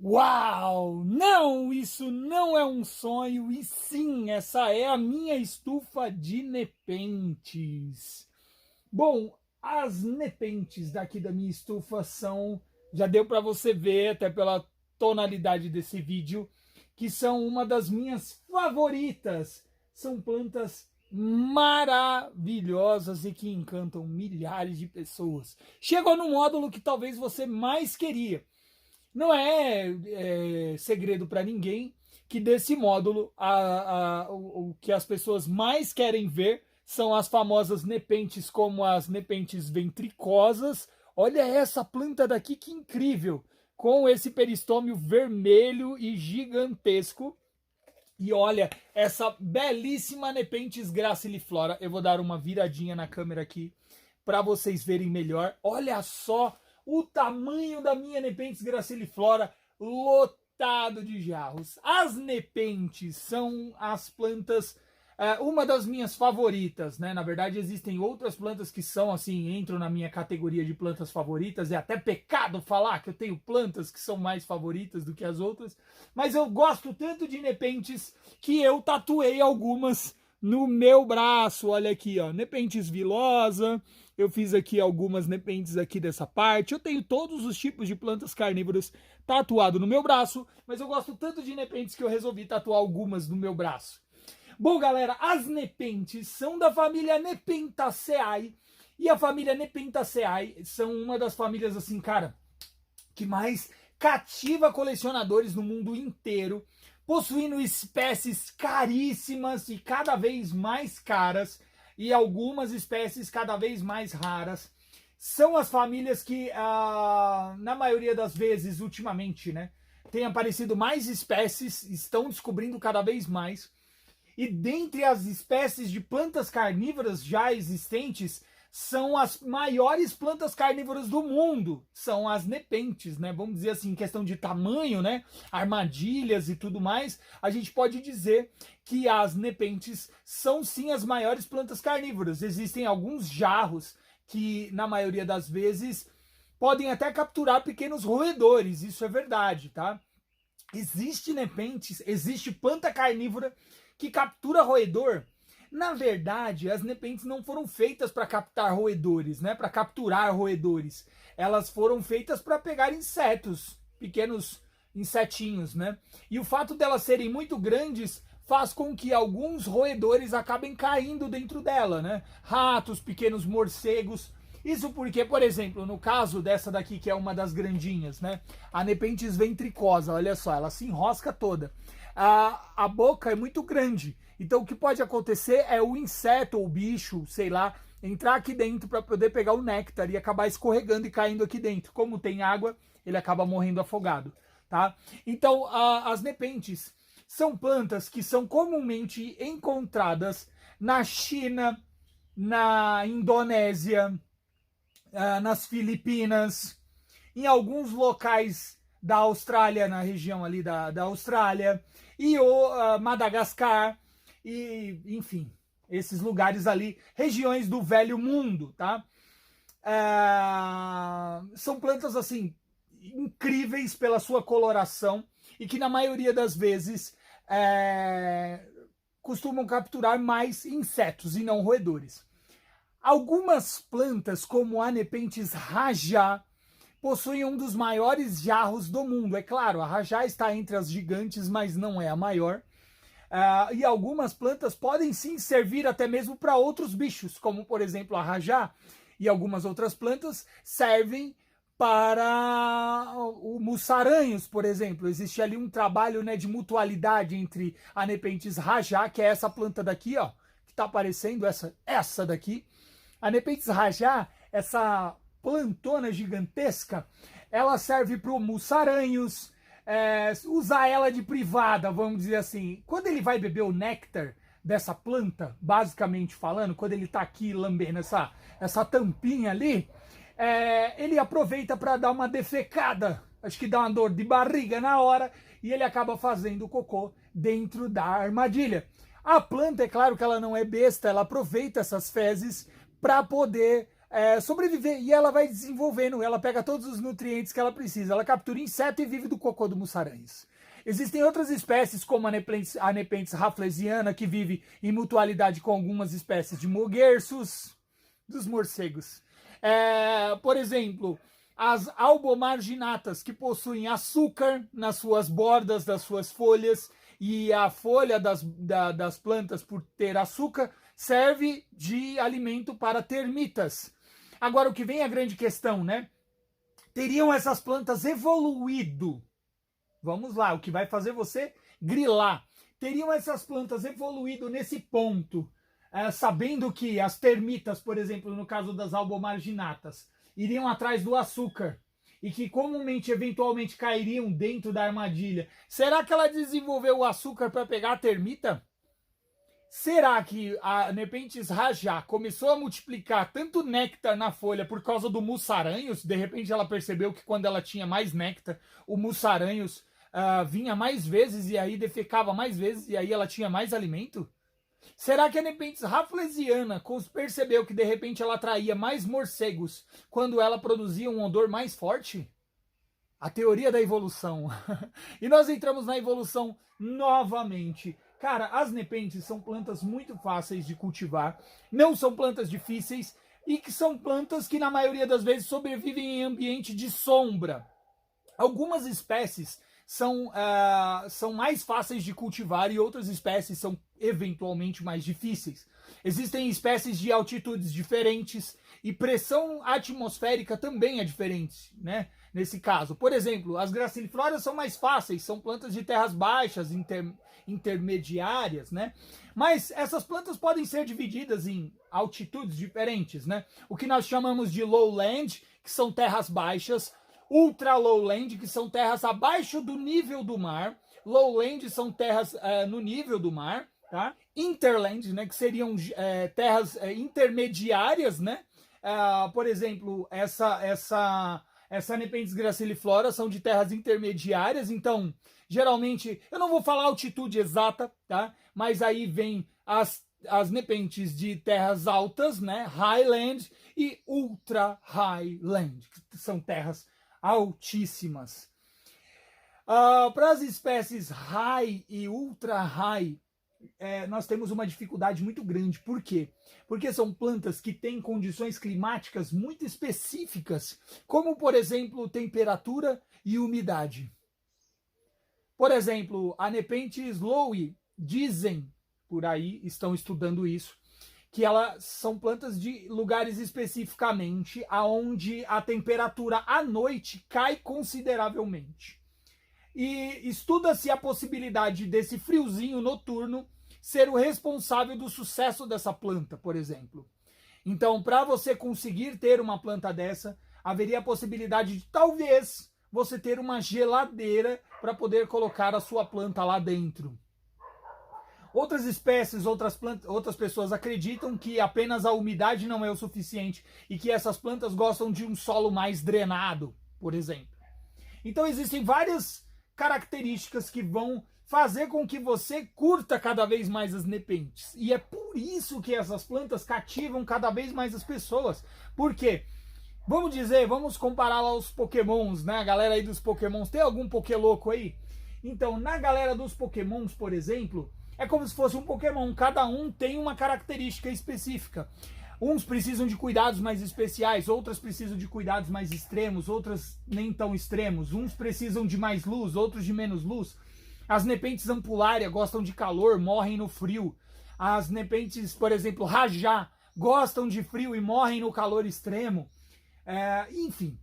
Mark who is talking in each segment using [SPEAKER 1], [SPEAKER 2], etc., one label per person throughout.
[SPEAKER 1] Uau! Não, isso não é um sonho, e sim, essa é a minha estufa de nepentes. Bom, as nepentes daqui da minha estufa são, já deu para você ver até pela tonalidade desse vídeo, que são uma das minhas favoritas. São plantas maravilhosas e que encantam milhares de pessoas. Chegou no módulo que talvez você mais queria. Não é segredo para ninguém que desse módulo o que as pessoas mais querem ver são as famosas nepentes, como as nepentes ventricosas. Olha essa planta daqui, que incrível! Com esse peristômio vermelho e gigantesco. E olha essa belíssima nepentes graciliflora. Eu vou dar uma viradinha na câmera aqui para vocês verem melhor. Olha só o tamanho da minha nepentes graciliflora, lotado de jarros. As nepentes são as plantas, uma das minhas favoritas, né? Na verdade, existem outras plantas que são assim, entram na minha categoria de plantas favoritas. É até pecado falar que eu tenho plantas que são mais favoritas do que as outras, mas eu gosto tanto de nepentes que eu tatuei algumas no meu braço. Olha aqui, ó, nepentes vilosa. Eu fiz aqui algumas nepentes aqui dessa parte. Eu tenho todos os tipos de plantas carnívoras tatuado no meu braço, mas eu gosto tanto de nepentes que eu resolvi tatuar algumas no meu braço. Bom, galera, as nepentes são da família Nepenthaceae, e a família Nepenthaceae são uma das famílias, assim, cara, que mais cativa colecionadores no mundo inteiro, possuindo espécies caríssimas e cada vez mais caras, e algumas espécies cada vez mais raras. São as famílias que, na maioria das vezes, ultimamente, né, tem aparecido mais espécies, estão descobrindo cada vez mais. E dentre as espécies de plantas carnívoras já existentes, são as maiores plantas carnívoras do mundo, são as nepentes, né? Vamos dizer assim, em questão de tamanho, né? Armadilhas e tudo mais, a gente pode dizer que as nepentes são sim as maiores plantas carnívoras. Existem alguns jarros que, na maioria das vezes, podem até capturar pequenos roedores, isso é verdade, tá? Existe nepentes, existe planta carnívora que captura roedor. Na verdade, as nepentes não foram feitas para captar roedores, né? Para capturar roedores. Elas foram feitas para pegar insetos, pequenos insetinhos, né? E o fato delas serem muito grandes faz com que alguns roedores acabem caindo dentro dela, né? Ratos, pequenos morcegos. Isso porque, por exemplo, no caso dessa daqui, que é uma das grandinhas, né? A nepentes ventricosa, olha só, ela se enrosca toda. A boca é muito grande. Então o que pode acontecer é o inseto ou o bicho, sei lá, entrar aqui dentro para poder pegar o néctar e acabar escorregando e caindo aqui dentro. Como tem água, ele acaba morrendo afogado, tá? Então as nepentes são plantas que são comumente encontradas na China, na Indonésia, nas Filipinas, em alguns locais da Austrália, na região ali da Austrália, e o Madagascar, e enfim, esses lugares ali, regiões do velho mundo, tá? São plantas assim incríveis pela sua coloração e que na maioria das vezes costumam capturar mais insetos e não roedores. Algumas plantas, como a nepentes rajá, possuem um dos maiores jarros do mundo. É claro, a rajá está entre as gigantes, mas não é a maior. E algumas plantas podem sim servir até mesmo para outros bichos, como por exemplo a rajá, e algumas outras plantas servem para o mussaranhos, por exemplo. Existe ali um trabalho, né, de mutualidade entre a nepentes rajá, que é essa planta daqui, ó, que está aparecendo, essa daqui. A nepentes rajá, essa plantona gigantesca, ela serve para o mussaranhos, usar ela de privada, vamos dizer assim. Quando ele vai beber o néctar dessa planta, basicamente falando, quando ele está aqui lambendo essa tampinha ali, ele aproveita para dar uma defecada, acho que dá uma dor de barriga na hora, e ele acaba fazendo cocô dentro da armadilha. A planta, é claro que ela não é besta, ela aproveita essas fezes para poder sobreviver. E ela vai desenvolvendo, ela pega todos os nutrientes que ela precisa. Ela captura inseto e vive do cocô do mussaranhos. Existem outras espécies, como a Nepenthes rafflesiana, que vive em mutualidade com algumas espécies de moguerços, dos morcegos. Por exemplo, as albomarginatas, que possuem açúcar nas suas bordas das suas folhas, e a folha das plantas, por ter açúcar, serve de alimento para termitas. Agora, o que vem é a grande questão, né? Teriam essas plantas evoluído? Vamos lá, o que vai fazer você grilar. Teriam essas plantas evoluído nesse ponto, sabendo que as termitas, por exemplo, no caso das albomarginatas, iriam atrás do açúcar e que comumente, eventualmente, cairiam dentro da armadilha. Será que ela desenvolveu o açúcar para pegar a termita? Será que a Nepenthes rajá começou a multiplicar tanto néctar na folha por causa do mussaranhos? De repente ela percebeu que quando ela tinha mais néctar, o mussaranhos vinha mais vezes e aí defecava mais vezes e aí ela tinha mais alimento? Será que a Nepenthes rafflesiana percebeu que de repente ela atraía mais morcegos quando ela produzia um odor mais forte? A teoria da evolução. E nós entramos na evolução novamente. Cara, as Nepenthes são plantas muito fáceis de cultivar, não são plantas difíceis e que são plantas que na maioria das vezes sobrevivem em ambiente de sombra. Algumas espécies são mais fáceis de cultivar e outras espécies são eventualmente mais difíceis. Existem espécies de altitudes diferentes e pressão atmosférica também é diferente, né? Nesse caso, por exemplo, as gracilifloras são mais fáceis, são plantas de terras baixas, intermediárias, né? Mas essas plantas podem ser divididas em altitudes diferentes, né? O que nós chamamos de lowland, que são terras baixas, ultra lowland, que são terras abaixo do nível do mar, lowland são terras no nível do mar, tá? Interland, né, que seriam terras intermediárias, né? Por exemplo, essa Nepenthes graciliflora são de terras intermediárias, então, geralmente, eu não vou falar a altitude exata, tá? Mas aí vem as Nepenthes de terras altas, né? Highland e ultra highland, que são terras altíssimas. Para as espécies high e ultra high, nós temos uma dificuldade muito grande. Por quê? Porque são plantas que têm condições climáticas muito específicas, como, por exemplo, temperatura e umidade. Por exemplo, a Nepenthes lowi, dizem, por aí, estão estudando isso, que elas são plantas de lugares especificamente aonde a temperatura à noite cai consideravelmente. E estuda-se a possibilidade desse friozinho noturno ser o responsável do sucesso dessa planta, por exemplo. Então, para você conseguir ter uma planta dessa, haveria a possibilidade de talvez você ter uma geladeira para poder colocar a sua planta lá dentro. Outras espécies, outras pessoas acreditam que apenas a umidade não é o suficiente e que essas plantas gostam de um solo mais drenado, por exemplo. Então existem várias características que vão fazer com que você curta cada vez mais as Nepenthes. E é por isso que essas plantas cativam cada vez mais as pessoas. Por quê? Vamos comparar lá os pokémons, né? A galera aí dos pokémons, tem algum poké louco aí? Então, na galera dos pokémons, por exemplo, é como se fosse um pokémon, cada um tem uma característica específica. Uns precisam de cuidados mais especiais, outras precisam de cuidados mais extremos, outras nem tão extremos. Uns precisam de mais luz, outros de menos luz. As Nepenthes ampulária gostam de calor, morrem no frio. As Nepenthes, por exemplo, rajá, gostam de frio e morrem no calor extremo. Enfim,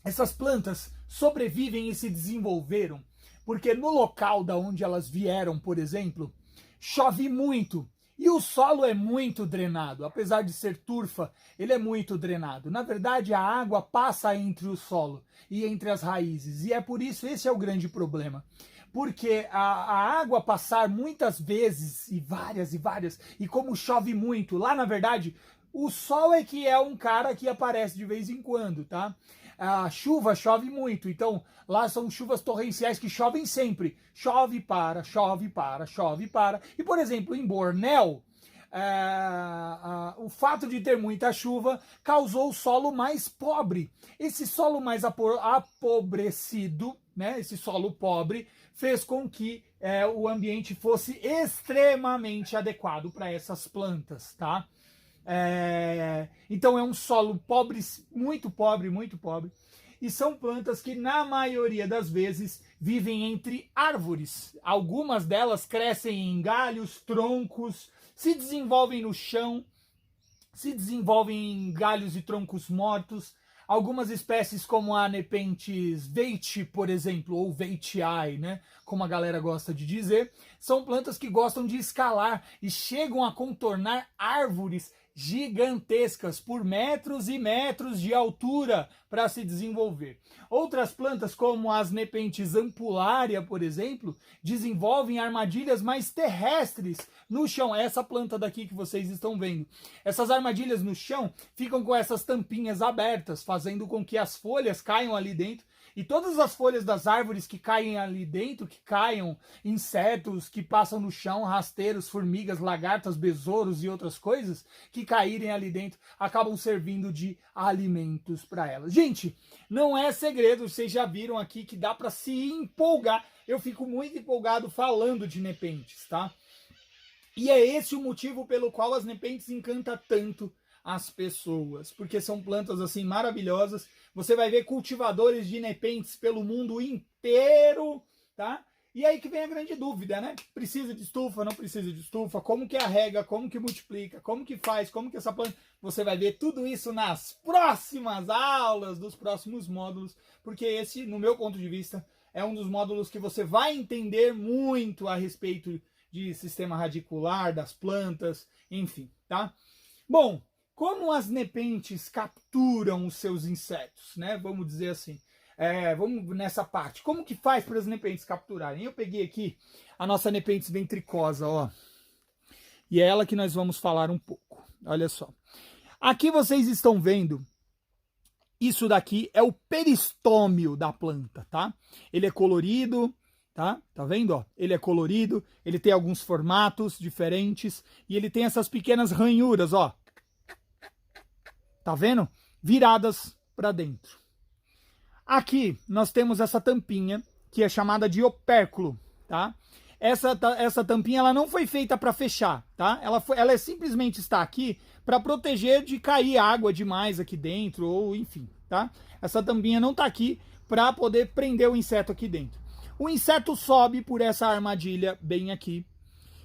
[SPEAKER 1] essas plantas sobrevivem e se desenvolveram porque no local da onde elas vieram, por exemplo, chove muito e o solo é muito drenado. Apesar de ser turfa, ele é muito drenado. Na verdade, a água passa entre o solo e entre as raízes, e é por isso esse é o grande problema. Porque a água passar muitas vezes, e várias, e como chove muito, lá na verdade, o sol é que é um cara que aparece de vez em quando, tá? A chuva chove muito, então lá são chuvas torrenciais que chovem sempre. Chove, para, chove, para, chove, para. E, por exemplo, em Bornéu, o fato de ter muita chuva causou o solo mais pobre. Esse solo mais apobrecido, né, esse solo pobre, fez com que o ambiente fosse extremamente adequado para essas plantas, tá? Então é um solo pobre, muito pobre, muito pobre. E são plantas que, na maioria das vezes, vivem entre árvores. Algumas delas crescem em galhos, troncos, se desenvolvem no chão, se desenvolvem em galhos e troncos mortos. Algumas espécies, como a Nepenthes veitchii, por exemplo, ou veitchii, né, como a galera gosta de dizer, são plantas que gostam de escalar e chegam a contornar árvores gigantescas por metros e metros de altura para se desenvolver. Outras plantas, como as Nepenthes ampullaria, por exemplo, desenvolvem armadilhas mais terrestres no chão. Essa planta daqui que vocês estão vendo. Essas armadilhas no chão ficam com essas tampinhas abertas, fazendo com que as folhas caiam ali dentro. E todas as folhas das árvores que caem ali dentro, que caiam insetos que passam no chão, rasteiros, formigas, lagartas, besouros e outras coisas que caírem ali dentro, acabam servindo de alimentos para elas. Gente, não é segredo, vocês já viram aqui que dá para se empolgar. Eu fico muito empolgado falando de Nepenthes, tá? E é esse o motivo pelo qual as Nepenthes encantam tanto as pessoas, porque são plantas assim maravilhosas. Você vai ver cultivadores de Nepenthes pelo mundo inteiro, tá? E aí que vem a grande dúvida, né? Precisa de estufa, não precisa de estufa? Como que rega, como que multiplica, como que faz, como que essa planta... Você vai ver tudo isso nas próximas aulas, dos próximos módulos, porque esse, no meu ponto de vista, é um dos módulos que você vai entender muito a respeito de sistema radicular, das plantas, enfim, tá? Bom, como as Nepenthes capturam os seus insetos, né? Vamos dizer assim. Vamos nessa parte. Como que faz para as Nepenthes capturarem? Eu peguei aqui a nossa Nepenthes ventricosa, ó. E é ela que nós vamos falar um pouco. Olha só. Aqui vocês estão vendo, isso daqui é o peristômio da planta, tá? Ele é colorido, tá? Tá vendo, ó? Ele é colorido, ele tem alguns formatos diferentes e ele tem essas pequenas ranhuras, ó. Tá vendo? Viradas para dentro. Aqui nós temos essa tampinha, que é chamada de opérculo, tá? Essa tampinha ela não foi feita para fechar, tá? Ela simplesmente está aqui para proteger de cair água demais aqui dentro, ou enfim, tá? Essa tampinha não tá aqui para poder prender o inseto aqui dentro. O inseto sobe por essa armadilha bem aqui.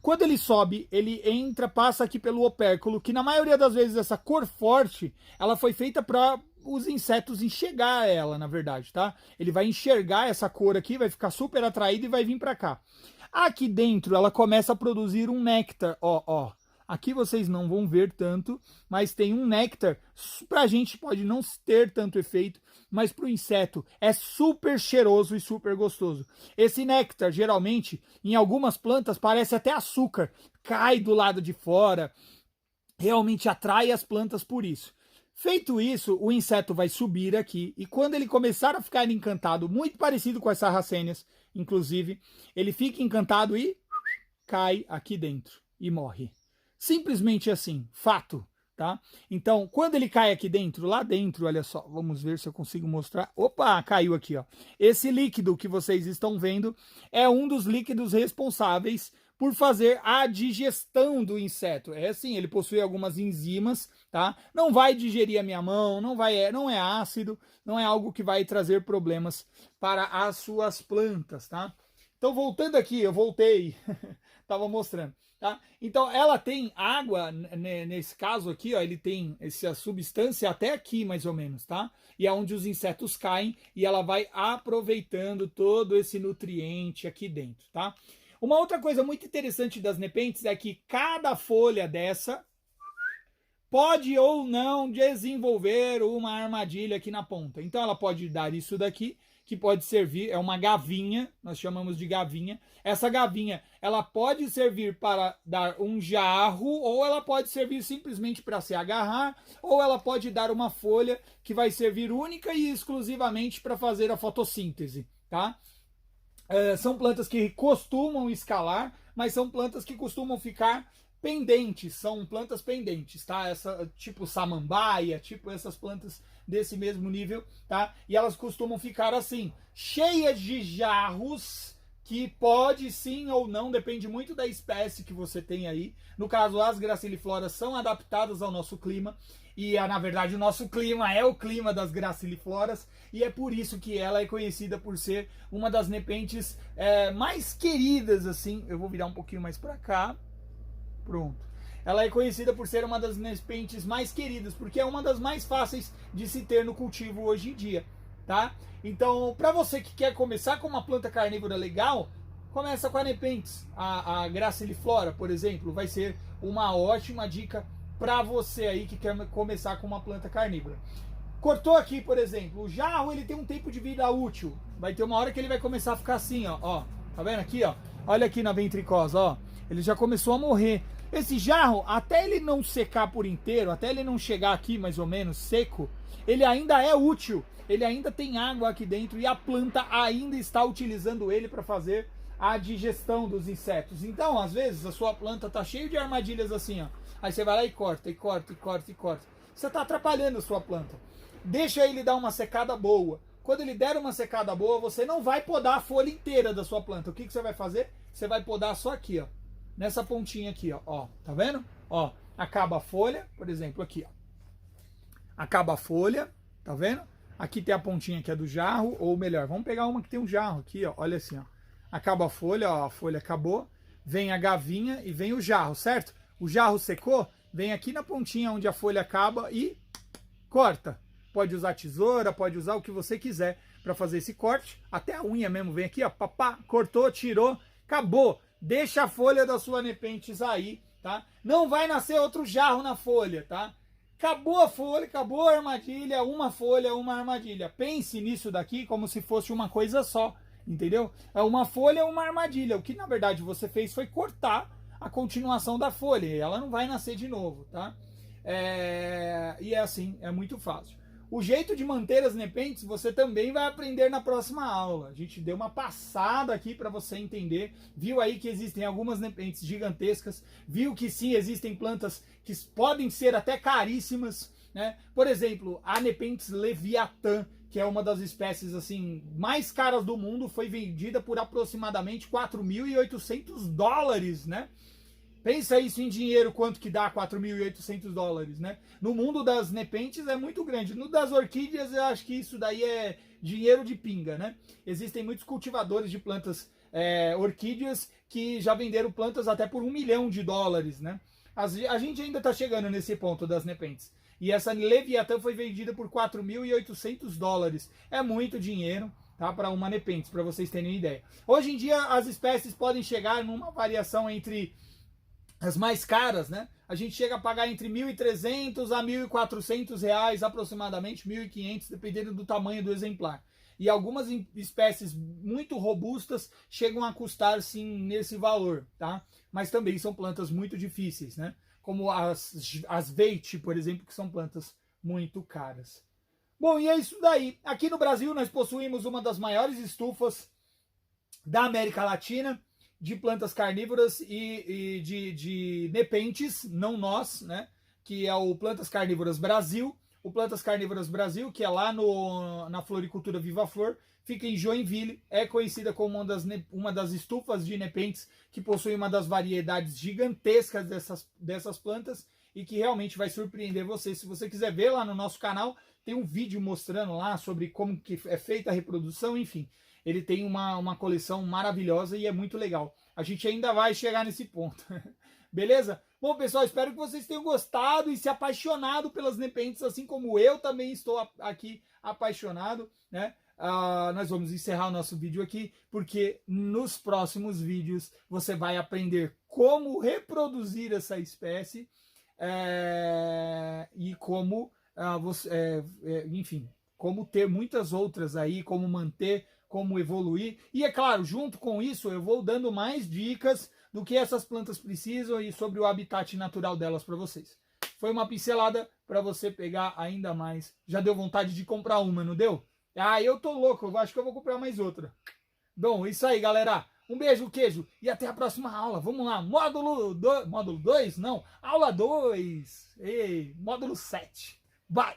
[SPEAKER 1] Quando ele sobe, ele entra, passa aqui pelo opérculo, que na maioria das vezes essa cor forte, ela foi feita para os insetos enxergar ela, na verdade, tá? Ele vai enxergar essa cor aqui, vai ficar super atraído e vai vir para cá. Aqui dentro, ela começa a produzir um néctar, ó. Aqui vocês não vão ver tanto, mas tem um néctar. Pra gente pode não ter tanto efeito, mas pro inseto é super cheiroso e super gostoso. Esse néctar, geralmente, em algumas plantas, parece até açúcar. Cai do lado de fora, realmente atrai as plantas por isso. Feito isso, o inseto vai subir aqui e quando ele começar a ficar encantado, muito parecido com as sarracênias, inclusive, ele fica encantado e cai aqui dentro e morre. Simplesmente assim, fato, tá? Então, quando ele cai aqui dentro, lá dentro, olha só, vamos ver se eu consigo mostrar. Opa, caiu aqui, ó. Esse líquido que vocês estão vendo é um dos líquidos responsáveis por fazer a digestão do inseto. É assim, ele possui algumas enzimas, tá? Não vai digerir a minha mão, não é ácido, não é algo que vai trazer problemas para as suas plantas, tá? Então, voltando aqui, eu voltei, tava mostrando. Tá? Então ela tem água, nesse caso aqui, ó, ele tem essa substância até aqui mais ou menos, tá? E é onde os insetos caem e ela vai aproveitando todo esse nutriente aqui dentro, tá? Uma outra coisa muito interessante das Nepenthes é que cada folha dessa pode ou não desenvolver uma armadilha aqui na ponta. Então ela pode dar isso daqui, que pode servir, é uma gavinha, nós chamamos de gavinha. Essa gavinha, ela pode servir para dar um jarro, ou ela pode servir simplesmente para se agarrar, ou ela pode dar uma folha que vai servir única e exclusivamente para fazer a fotossíntese, tá? São plantas que costumam escalar, mas são plantas que costumam ficar pendentes, são plantas pendentes, tá? Essa, tipo samambaia, tipo essas plantas desse mesmo nível, tá? E elas costumam ficar assim, cheias de jarros, que pode sim ou não, depende muito da espécie que você tem aí. No caso, as gracilifloras são adaptadas ao nosso clima, e na verdade o nosso clima é o clima das gracilifloras, e é por isso que ela é conhecida por ser uma das nepentes mais queridas, assim. Eu vou virar um pouquinho mais para cá. Pronto. Ela é conhecida por ser uma das nepentes mais queridas, porque é uma das mais fáceis de se ter no cultivo hoje em dia, tá? Então, para você que quer começar com uma planta carnívora legal, começa com a nepentes. A graciliflora, por exemplo, vai ser uma ótima dica para você aí que quer começar com uma planta carnívora. Cortou aqui, por exemplo, o jarro, ele tem um tempo de vida útil. Vai ter uma hora que ele vai começar a ficar assim, ó. Tá vendo aqui, ó? Olha aqui na ventricosa, ó. Ele já começou a morrer. Esse jarro, até ele não secar por inteiro, até ele não chegar aqui mais ou menos seco, ele ainda é útil. Ele ainda tem água aqui dentro e a planta ainda está utilizando ele para fazer a digestão dos insetos. Então, às vezes, a sua planta tá cheia de armadilhas assim, ó. Aí você vai lá e corta, e corta, e corta, e corta. Você tá atrapalhando a sua planta. Deixa ele dar uma secada boa. Quando ele der uma secada boa, você não vai podar a folha inteira da sua planta. O que você vai fazer? Você vai podar só aqui, ó. Nessa pontinha aqui, ó. Tá vendo? Ó, acaba a folha, por exemplo, aqui, ó. Acaba a folha, tá vendo? Aqui tem a pontinha que é do jarro, ou melhor, vamos pegar uma que tem um jarro aqui, ó. Olha assim, ó. Acaba a folha, ó, a folha acabou. Vem a gavinha e vem o jarro, certo? O jarro secou, vem aqui na pontinha onde a folha acaba e corta. Pode usar tesoura, pode usar o que você quiser para fazer esse corte. Até a unha mesmo vem aqui, ó, papá, cortou, tirou, acabou. Deixa a folha da sua nepentes aí, tá? Não vai nascer outro jarro na folha, tá? Acabou a folha, acabou a armadilha, uma folha, uma armadilha. Pense nisso daqui como se fosse uma coisa só, entendeu? É uma folha, uma armadilha. O que na verdade você fez foi cortar a continuação da folha e ela não vai nascer de novo, tá? E é assim, é muito fácil. O jeito de manter as nepentes você também vai aprender na próxima aula. A gente deu uma passada aqui para você entender. Viu aí que existem algumas nepentes gigantescas. Viu que sim, existem plantas que podem ser até caríssimas, né? Por exemplo, a nepentes leviatã, que é uma das espécies assim mais caras do mundo, foi vendida por aproximadamente $4.800, né? Pensa isso em dinheiro, quanto que dá $4.800, né? No mundo das nepentes é muito grande. No das orquídeas eu acho que isso daí é dinheiro de pinga, né? Existem muitos cultivadores de plantas orquídeas que já venderam plantas até por $1 milhão, né? A gente ainda está chegando nesse ponto das nepentes. E essa Leviatã foi vendida por $4.800. É muito dinheiro, tá? Para uma nepentes, para vocês terem ideia. Hoje em dia as espécies podem chegar numa variação entre as mais caras, né? A gente chega a pagar entre R$1.300 a R$1.400 aproximadamente, R$1.500, dependendo do tamanho do exemplar. E algumas espécies muito robustas chegam a custar sim nesse valor, tá? Mas também são plantas muito difíceis, né? Como as Veitch, por exemplo, que são plantas muito caras. Bom, e é isso daí. Aqui no Brasil nós possuímos uma das maiores estufas da América Latina, de plantas carnívoras e de nepentes, não nós, né? Que é o Plantas Carnívoras Brasil. O Plantas Carnívoras Brasil, que é lá na Floricultura Viva Flor, fica em Joinville, é conhecida como uma das estufas de nepentes que possui uma das variedades gigantescas dessas plantas e que realmente vai surpreender você. Se você quiser ver lá no nosso canal, tem um vídeo mostrando lá sobre como que é feita a reprodução, enfim. Ele tem uma coleção maravilhosa e é muito legal. A gente ainda vai chegar nesse ponto. Beleza? Bom, pessoal, espero que vocês tenham gostado e se apaixonado pelas nepentes, assim como eu também estou aqui apaixonado, né? Nós vamos encerrar o nosso vídeo aqui, porque nos próximos vídeos você vai aprender como reproduzir essa espécie e como, enfim, como ter muitas outras aí, como manter, como evoluir. E é claro, junto com isso, eu vou dando mais dicas do que essas plantas precisam e sobre o habitat natural delas para vocês. Foi uma pincelada para você pegar ainda mais. Já deu vontade de comprar uma, não deu? Eu tô louco, eu acho que eu vou comprar mais outra. Bom, isso aí, galera. Um beijo, queijo, e até a próxima aula. Vamos lá, módulo 2? Não, aula 2, módulo 7. Bye!